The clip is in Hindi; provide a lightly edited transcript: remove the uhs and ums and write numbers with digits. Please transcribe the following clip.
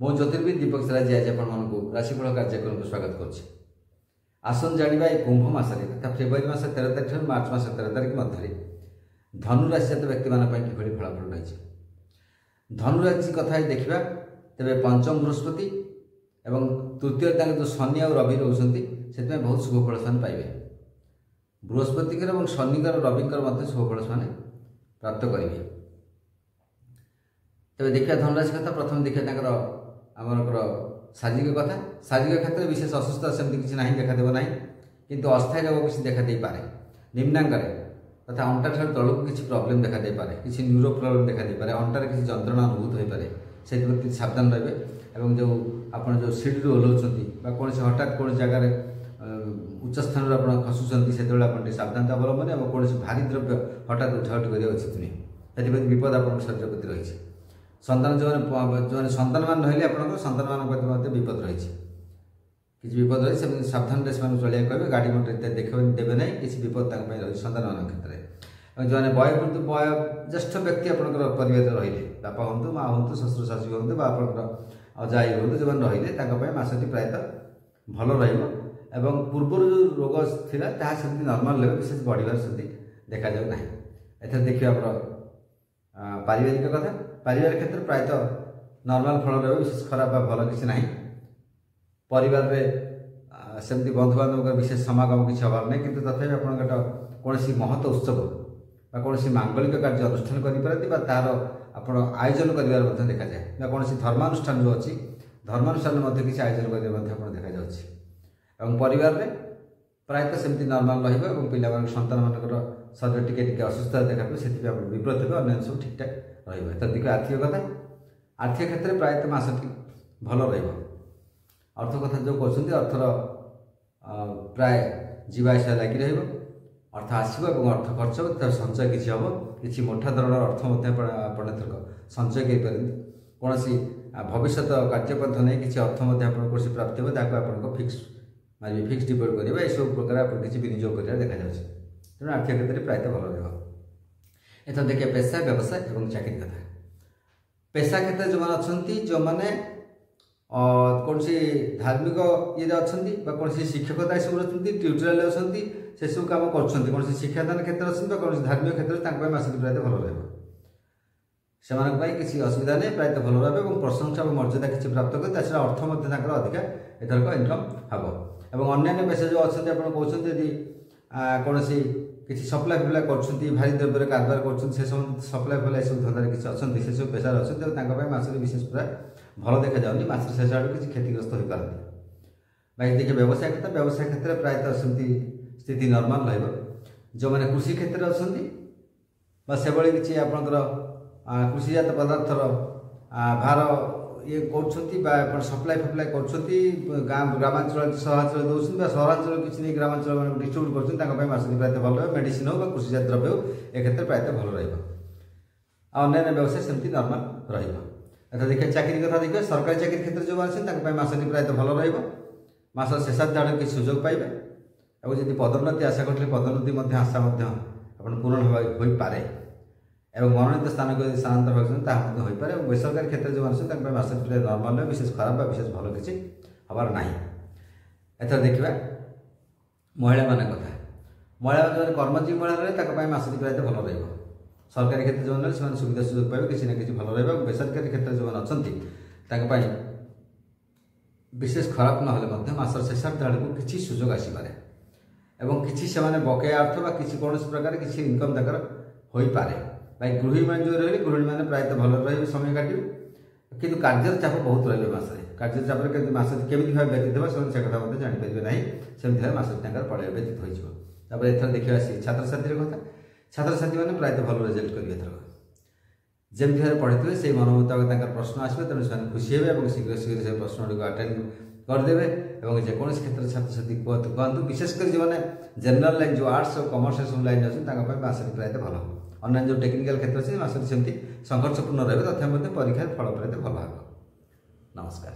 मो ज्योतिर्विद दीपक सिराजी आज आपको राशिफल कार्यक्रम को स्वागत करुच्चे। आसन जाना ये कुंभ मसरे तथा फेब्रुआरी मास 13 तारिख मार्च मास 13 तारिख मध्य धनुराशि जात व्यक्ति कि फलाफल रही। धनुराशि कथा देखा तेज पंचम बृहस्पति और तृतीय जो शनि और रवि रोचे से बहुत शुभफल से पाइबे। बृहस्पतिकर और शनिकर रविकर शुभफल से प्राप्त करेंगे। तेज देखा धनुराशि कथा प्रथम देखा आमर शारीरिक कथा। शारीरिक क्षेत्र में विशेष असुस्थता सेमती किसी ना देखादेव ना किंतु अस्थायी रोग किसी देखादे पारे। निम्नांग तथा अंटा ठार तलू किसी प्रोब्लेम देखादे पारे, किसी न्यूरो प्रोब्लेम देखादे पारे, अंटार किसी जंत्रणा अनुभूत हो पारे। से प्रति सावधान रहे और जो आप जो सीढ़ी ओह्लाउं कौन से हठात कौन जगार उच्च स्थान आप खसुंट से सावधानता अवलंबन और कौन भारी द्रव्य हठात उठाउट करने उचित नुहे। से विपद आप शरीर प्रति रही। संतान जो संतान मान रही आप संतान मान विपद रही। किसी विपद रही से सावधान से चलिए कहे गाड़ी मोटर इत्यादि देखा देवे ना किसी विपद रही संतान मान क्षेत्र में। जो वयोवृद्ध वयोज्येष्ठ व्यक्ति आपंकर परिवार रही बापा हूँ माँ हूँ शशुर शाशु हूँ अजाई हूँ जो रही मासटी प्रायतः भल रहा। पूर्वर जो रोग था सेमती नॉर्मल लेवल विशेष बढ़िबार सेमती देखा जाऊ ना। एथर देखिए आप पारिवारिक कथा। पारिवारिक क्षेत्र प्रायतः नॉर्मल फल रहा, विशेष खराब भल किसी ना। परिवार में सेमती बंधुबांधव विशेष समागम किसी हबार नहीं किंतु तथापि आप कौन महत उत्सव कौन मांगलिक कार्य अनुष्ठान करें तार आप आयोजन कर देखा जाए। कौन धर्मानुष्ठान जो अच्छी धर्मानुष्ठान किसी आयोजन कर देखा जा। परिवार में प्रायतः सेमती नॉर्मल रहा और पिला सन्तान मान शरीर टिके असुस्थता देखा से विब्रत हे अन्य सब ठीक ठाक रहा। तो देखिए आर्थिक कथा। आर्थिक क्षेत्र में प्रायतः मासटी भल रहा। अर्थ कथा जो कहते अर्थर प्राय जीवाशा लगी रहा। अर्थ आसो अर्थ खर्च तथा संचय किसी हम कि मोटा धरण अर्थ आप संचय कर कौन भविष्य कार्यपंथ नहीं किसी अर्थ कौन प्राप्त हो आप फिक्स मारे फिक्स डिपोजिट करेंगे। यह सब प्रकार आप किसी विनियोग कर देखा जाए। तेणु आर्थिक क्षेत्र में प्रायतः भल रहा। एथर देखिए पेशा व्यवसाय और चाकरी कथा। पेशा क्षेत्र जो मैंने जो मैंने कौन सी धार्मिक ये अच्छा कौन सी शिक्षकता सब अच्छा ट्यूटोरियल अच्छा से सब कम कर कौन शिक्षादान क्षेत्र अच्छा कौन धार्मिक क्षेत्र मासटी प्रायतः भल रहा। से किसी असुविधा नहीं प्रायतः भल रहा और प्रशंसा और मर्यादा किसी प्राप्त कर अर्थ अधिका एथरक इनकम हम। और अन्य पेशा जो अच्छा आप कहते यदि कौन किसी सप्लाई फप्लाई कर भारी द्रव्य कारबार कर सप्लाई फप्लाई सब धंदा किसी अच्छा से सब पेशार अच्छे मासरे विशेष पूरा भल देखा जाऊनी। मास शेष आड़ किसी क्षतिग्रस्त हो पारती। बाकी देखिए व्यवसाय कथा। व्यवसाय क्षेत्र में प्रायतः सेमती स्थिति नॉर्मल रहा। जो मैंने कृषि क्षेत्र में अच्छा से किसी आपंकर कृषिजात पदार्थर भार ये कर सप्लाई फप्लाई कर ग्रामांचल सहरांचल दौरान सहरांचल किसी नहीं ग्रामांचल डिस्ट्रीब्यूट कर मासटी प्रायतः भल रहा। मेडिसिन हो कृषिजात द्रव्य हो ए क्षेत्र प्रायतः भल रहा। अन्य व्यवसाय सेमती नॉर्मल रहा। अच्छा देखिए चाकरी कथा। देखिए सरकारी चाकरी क्षेत्र जो अच्छे मासटी प्रायतः भल रहा। मास शेषार्ध आड़ किसी सुजोग पाइबे और जब पदोन्नति आशा करते पदोन्नति आशा आप पूरण हो पारे और मनोनीत स्थान को स्थानांतर हो पारे। और बेसरकारी क्षेत्र जो अच्छे मासटी नॉर्मल विशेष खराब विशेष भल किसी हबार ना। एथर देखा महिला मान कथा। महिला जो कर्मजीवी महिला रहे मासटी प्रायतः भल रहा। सरकारी क्षेत्र जो मैंने सुविधा सुजोग पाइबे किसी ना किसी भल रहा। बेसरकारी क्षेत्र जो अच्छा विशेष खराब ना मासर शेषार्ध आड़ को किसी सुजोग आसपे और किसी से बकेया अर्थ किसी कौन प्रकार किसी इनकम हो पारे। भाई गृहिणी मान जो रही गृहिणी मैंने प्रायतः भल रही समय काटे कि कार्य चाप बहुत रही। मासरे कार्य चाप मास केमी भाव व्यतीत हो से कथा जानीपारे ना सेमती मासटी पड़े व्यतीत हो। एथर देखा छात्र छात्री कथा। छात्र छात्री मैंने प्रायतः भल रिजल्ट करेंगे। एथर जमी भाव पढ़े से मन मुताबिक प्रश्न आसो तेणु से खुशी हे और शीघ्र शीघ्र से प्रश्न गुड़िक अटेंड करदे और जेको क्षेत्र छात्र छात्री कहतु विशेषकर जो मैंने जनरल लाइन जो आर्ट्स और कमर्स सब लाइन अच्छे मासटी प्रायतः भल। अन्य जो टेक्निकल क्षेत्र अच्छे मासटी सेमती संघर्षपूर्ण रहा तथा परीक्षा फल प्रायतः भल। नमस्कार।